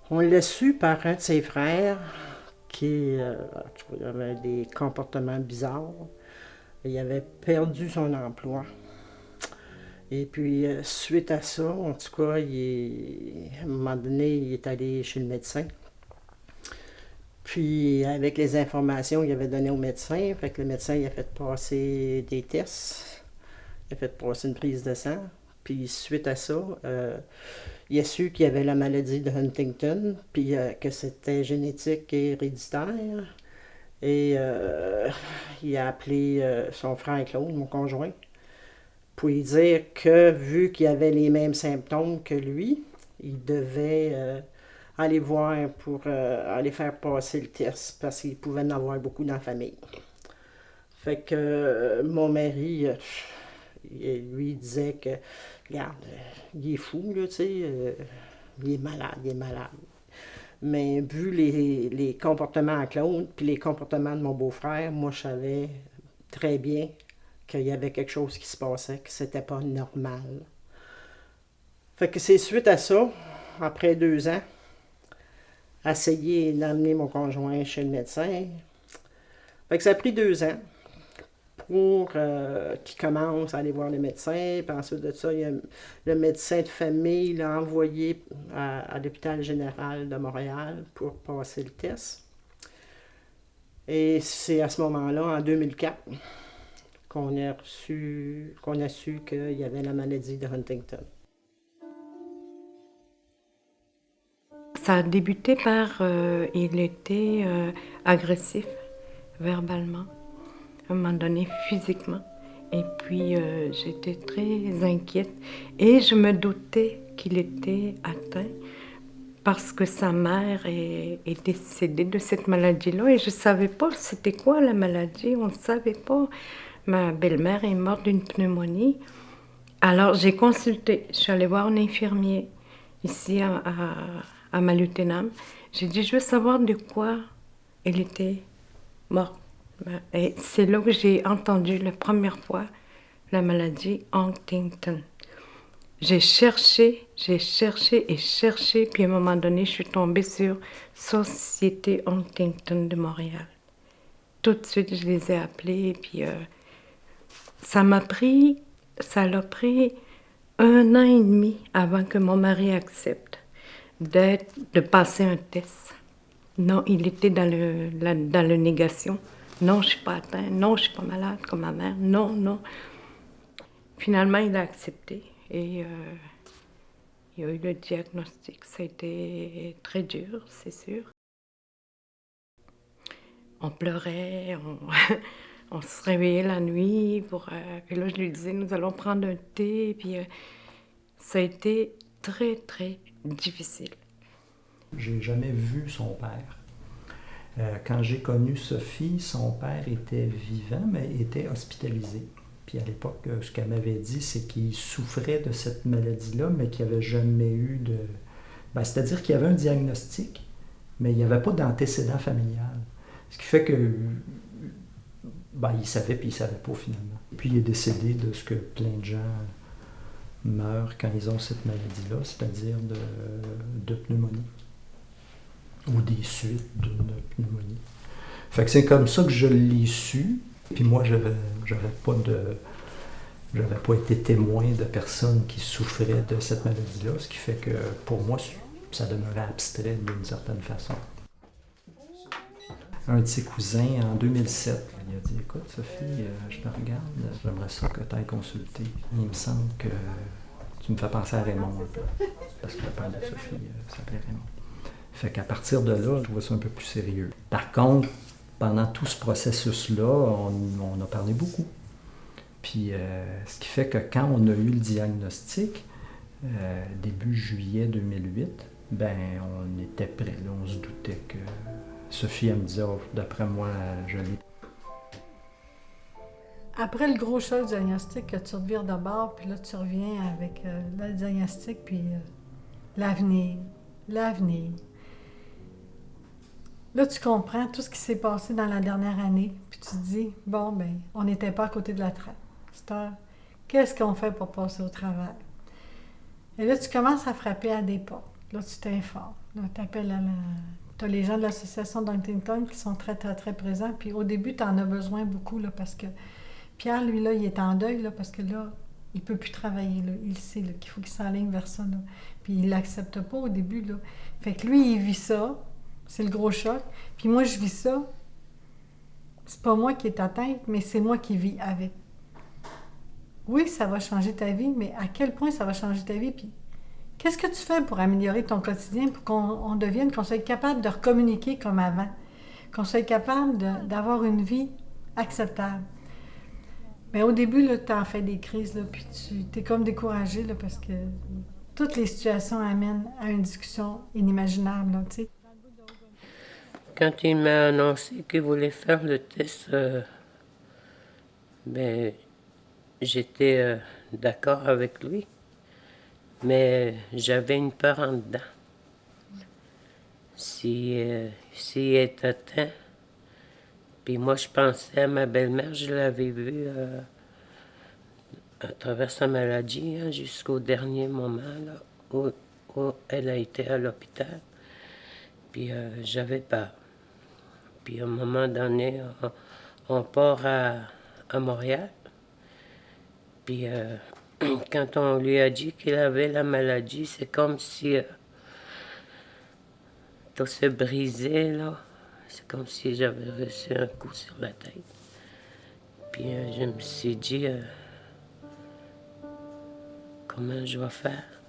On l'a su par un de ses frères qui avait des comportements bizarres. Il avait perdu son emploi. Et puis, suite à ça, en tout cas, à un moment donné, il est allé chez le médecin. Puis, avec les informations qu'il avait données au médecin, fait que le médecin il a fait passer des tests, il a fait passer une prise de sang. Puis, suite à ça, il a su qu'il avait la maladie de Huntington, puis que c'était génétique et héréditaire. Et il a appelé son frère Claude, mon conjoint, pour lui dire que vu qu'il avait les mêmes symptômes que lui, il devait aller voir pour aller faire passer le test parce qu'il pouvait en avoir beaucoup dans la famille. Fait que mon mari, lui, il disait que, regarde, il est fou, là, tu sais, il est malade, il est malade. Mais vu les comportements à Claude, puis les comportements de mon beau-frère, moi, je savais très bien qu'il y avait quelque chose qui se passait, que c'était pas normal. Fait que c'est suite à ça, après 2 ans, essayer d'amener mon conjoint chez le médecin. Fait que ça a pris 2 ans pour qu'il commence à aller voir le médecin. Puis ensuite de ça, le médecin de famille l'a envoyé à l'hôpital général de Montréal pour passer le test. Et c'est à ce moment-là, en 2004, qu'on a su qu'il y avait la maladie de Huntington. Ça a débuté par, il était agressif verbalement, à un moment donné physiquement. Et puis j'étais très inquiète et je me doutais qu'il était atteint parce que sa mère est décédée de cette maladie-là et je ne savais pas c'était quoi la maladie, on ne savait pas. Ma belle-mère est morte d'une pneumonie. Alors j'ai consulté, je suis allée voir un infirmier ici à Maluthénam. J'ai dit, je veux savoir de quoi elle était morte. Et c'est là que j'ai entendu la première fois la maladie Huntington. J'ai cherché et cherché, puis à un moment donné, je suis tombée sur Société Huntington de Montréal. Tout de suite, je les ai appelés, puis ça l'a pris 1 an et demi avant que mon mari accepte de passer un test. Non, il était dans le négation. Non, je ne suis pas atteinte. Non, je ne suis pas malade comme ma mère. Non, non. Finalement, il a accepté et il y a eu le diagnostic. Ça a été très dur, c'est sûr. On pleurait, on se réveillait la nuit. Puis là, je lui disais, nous allons prendre un thé. Puis ça a été très, très difficile. J'ai jamais vu son père. Quand j'ai connu Sophie, son père était vivant, mais était hospitalisé. Puis à l'époque, ce qu'elle m'avait dit, c'est qu'il souffrait de cette maladie-là, mais qu'il n'avait jamais eu de... c'est-à-dire qu'il y avait un diagnostic, mais il n'y avait pas d'antécédent familial. Ce qui fait que... il savait, puis il ne savait pas finalement. Puis il est décédé de ce que plein de gens meurent quand ils ont cette maladie-là, c'est-à-dire de pneumonie ou des suites d'une pneumonie. Fait que c'est comme ça que je l'ai su. Puis moi, j'avais pas été témoin de personnes qui souffraient de cette maladie-là, ce qui fait que pour moi, ça demeurait abstrait d'une certaine façon. Un de ses cousins, en 2007, il a dit « Écoute, Sophie, je te regarde, j'aimerais ça que tu ailles consulter. Il me semble que tu me fais penser à Raymond un peu. » Parce que le père de Sophie s'appelait Raymond. Fait qu'à partir de là, je trouvais ça un peu plus sérieux. Par contre, pendant tout ce processus-là, on a parlé beaucoup. Puis, ce qui fait que quand on a eu le diagnostic, début juillet 2008, on était prêts. Là, on se doutait que Sophie, elle me disait, oh, d'après moi, je l'ai. Après le gros choc du diagnostic, tu revires de bord, puis là, tu reviens avec le diagnostic, puis l'avenir. Là, tu comprends tout ce qui s'est passé dans la dernière année, puis tu te dis, on n'était pas à côté de la trappe. Qu'est-ce qu'on fait pour passer au travers? Et là, tu commences à frapper à des portes. Là, tu t'informes. Tu as les gens de l'association d'Huntington qui sont très, très, très présents. Puis au début, tu en as besoin beaucoup, là, parce que Pierre, lui, là, il est en deuil, là, parce que là, il peut plus travailler, là. Il sait là, qu'il faut qu'il s'enligne vers ça, là. Puis il l'accepte pas au début, là. Fait que lui, il vit ça. C'est le gros choc. Puis moi, je vis ça. C'est pas moi qui est atteinte, mais c'est moi qui vis avec. Oui, ça va changer ta vie, mais à quel point ça va changer ta vie? Puis qu'est-ce que tu fais pour améliorer ton quotidien, pour qu'on soit capable de recommuniquer comme avant, qu'on soit capable d'avoir une vie acceptable? Mais au début, tu en fais des crises, là, puis tu es comme découragé, là, parce que toutes les situations amènent à une discussion inimaginable, là, tu sais. Quand il m'a annoncé qu'il voulait faire le test, j'étais d'accord avec lui, mais j'avais une peur en dedans. S'il est atteint, puis moi je pensais à ma belle-mère, je l'avais vue à travers sa maladie, hein, jusqu'au dernier moment là, où elle a été à l'hôpital. Puis j'avais peur. Puis à un moment donné, on part à Montréal. Puis quand on lui a dit qu'il avait la maladie, c'est comme si tout se brisait, là. C'est comme si j'avais reçu un coup sur la tête. Puis je me suis dit, comment je vais faire?